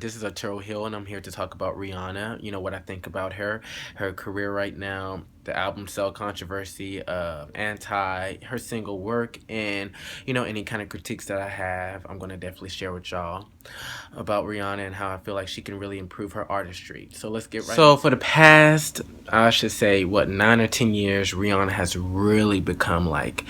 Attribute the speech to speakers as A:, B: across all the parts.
A: This is Arturo Hill, and I'm here to talk about Rihanna. What I think about her career right now, the album Cell controversy, her single work, and any kind of critiques that I have. I'm gonna definitely share with y'all about Rihanna and how I feel like she can really improve her artistry. So let's get right. So for the past, I should say, 9 or 10 years, Rihanna has really become like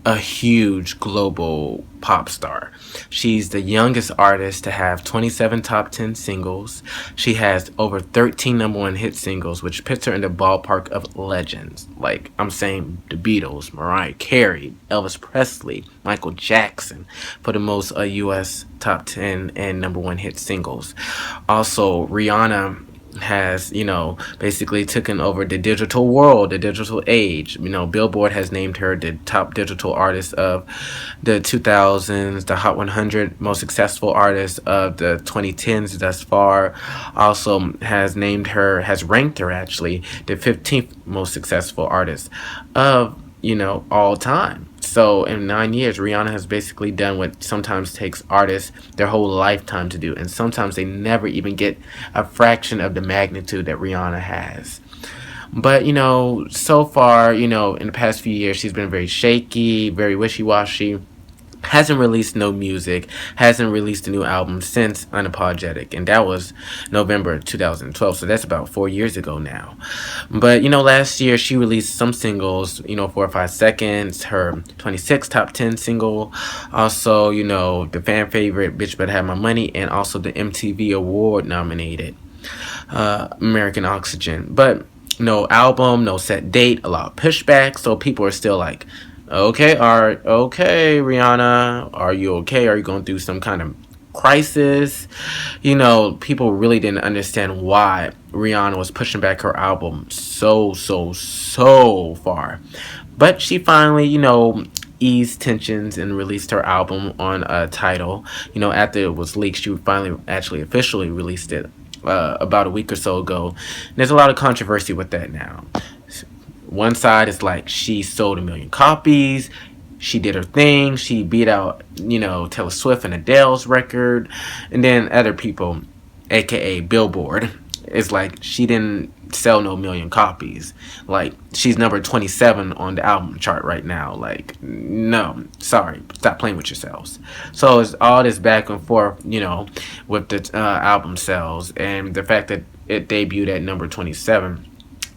A: a huge global pop star. She's the youngest artist to have 27 top 10 singles. She has over 13 number one hit singles, which puts her in the ballpark of legends. Like, I'm saying the Beatles, Mariah Carey, Elvis Presley, Michael Jackson for the most US top 10 and number one hit singles. Also, Rihanna has basically taken over the digital world, the digital age. Billboard has named her the top digital artist of the 2000s, the Hot 100 most successful artists of the 2010s thus far. Also has ranked her actually the 15th most successful artist of all time. So in 9 years, Rihanna has basically done what sometimes takes artists their whole lifetime to do, and sometimes they never even get a fraction of the magnitude that Rihanna has. But so far, in the past few years, she's been very shaky, very wishy-washy, hasn't released no music, hasn't released a new album since Unapologetic, and that was November 2012, so that's about 4 years ago now. But last year she released some singles, 4 or 5 seconds, her 26 top 10 single, also the fan favorite Bitch Better Have My Money, and also the MTV Award nominated American Oxygen. But no album, no set date, a lot of pushback, so people are still like, okay, Rihanna, are you okay? Are you going through some kind of crisis? People really didn't understand why Rihanna was pushing back her album so far. But she finally, eased tensions and released her album on a title. After it was leaked, she finally actually officially released it about a week or so ago. And there's a lot of controversy with that now. One side is like she sold 1 million copies. She did her thing. She beat out, Taylor Swift and Adele's record. And then other people, aka Billboard, is like she didn't sell no 1 million copies. Like, she's number 27 on the album chart right now. Like, no, sorry, stop playing with yourselves. So it's all this back and forth, with the album sales, and the fact that it debuted at number 27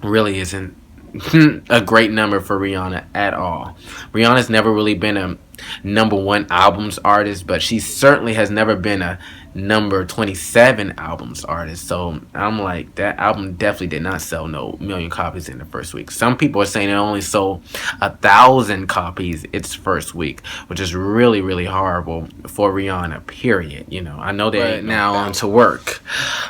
A: really isn't a great number for Rihanna at all. Rihanna's never really been a number one albums artist, but she certainly has never been a number 27 albums artist. So I'm like, that album definitely did not sell no 1 million copies in the first week. Some people are saying it only sold 1,000 copies its first week, which is really horrible for Rihanna, period. I know that. But now on to work.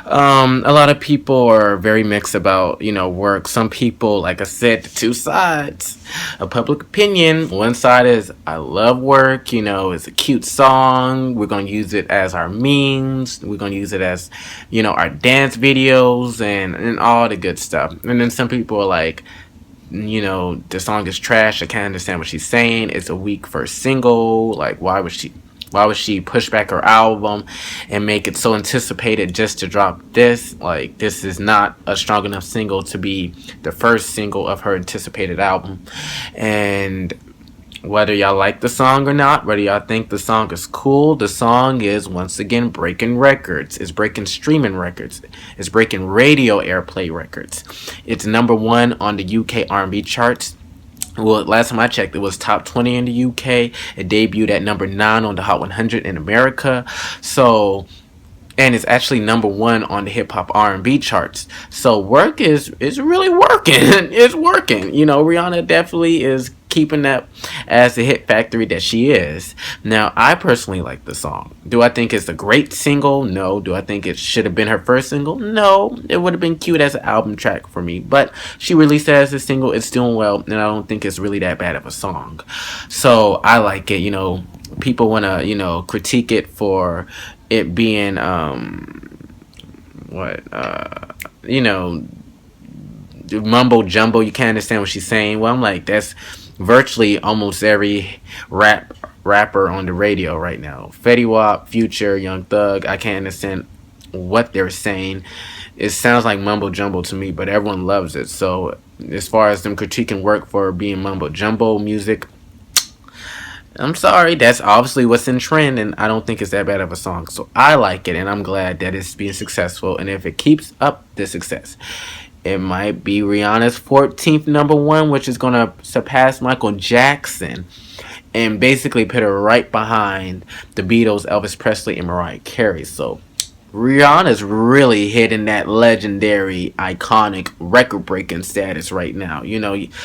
A: A lot of people are very mixed about work. Some people, like I said, the two sides of public opinion. One side is, I love work, it's a cute song, we're going to use it as our memes, we're going to use it as our dance videos and all the good stuff. And then some people are like, the song is trash, I can't understand what she's saying, it's a weak first single, like why would she push back her album and make it so anticipated just to drop this? Like, this is not a strong enough single to be the first single of her anticipated album. And whether y'all like the song or not, whether y'all think the song is cool, the song is once again breaking records. It's breaking streaming records. It's breaking radio airplay records. It's number one on the UK R&B charts. Well, last time I checked, it was top 20 in the UK. It debuted at number 9 on the Hot 100 in America. So, and it's actually number 1 on the hip hop R&B charts. So work is really working. It's working. Rihanna definitely is keeping up as the hit factory that she is. Now, I personally like the song. Do I think it's a great single? No. Do I think it should have been her first single? No. It would have been cute as an album track for me. But she released it as a single. It's doing well, and I don't think it's really that bad of a song. So I like it. People want to, critique it for it being, mumbo jumbo. You can't understand what she's saying. Well, I'm like, that's virtually almost every rapper on the radio right now. Fetty Wap, Future, Young Thug. I can't understand what they're saying. It sounds like mumbo jumbo to me, but everyone loves it. So as far as them critiquing work for being mumbo jumbo music, I'm sorry, that's obviously what's in trend, and I don't think it's that bad of a song. So I like it, and I'm glad that it's being successful. And if it keeps up the success, it might be Rihanna's 14th number one, which is going to surpass Michael Jackson and basically put her right behind the Beatles, Elvis Presley, and Mariah Carey. So Rihanna's really hitting that legendary, iconic, record-breaking status right now.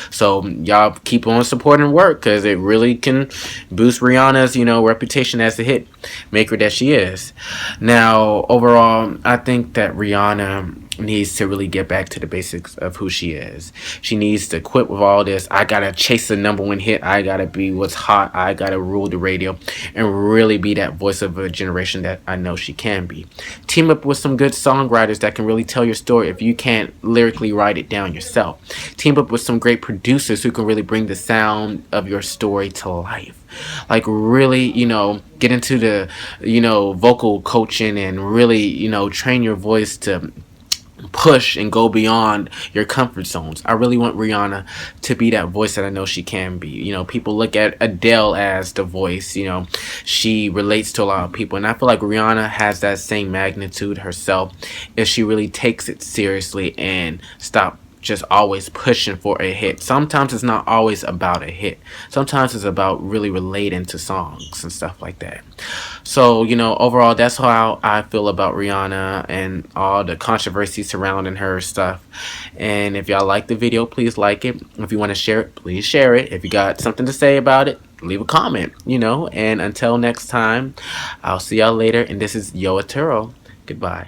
A: So y'all keep on supporting work because it really can boost Rihanna's, reputation as the hit maker that she is. Now, overall, I think that Rihanna needs to really get back to the basics of who she is. She needs to quit with all this. I gotta chase the number one hit. I gotta be what's hot. I gotta rule the radio, and really be that voice of a generation that I know she can be. Team up with some good songwriters that can really tell your story if you can't lyrically write it down yourself. Team up with some great producers who can really bring the sound of your story to life. Like really, get into the, vocal coaching and really, train your voice to push and go beyond your comfort zones. I really want Rihanna to be that voice that I know she can be. People look at Adele as the voice. She relates to a lot of people, and I feel like Rihanna has that same magnitude herself if she really takes it seriously and stop just always pushing for a hit. Sometimes it's not always about a hit. Sometimes it's about really relating to songs and stuff like that. So, overall, that's how I feel about Rihanna and all the controversy surrounding her stuff. And if y'all like the video, please like it. If you want to share it, please share it. If you got something to say about it, leave a comment, And until next time, I'll see y'all later. And this is Yo Aturo. Goodbye.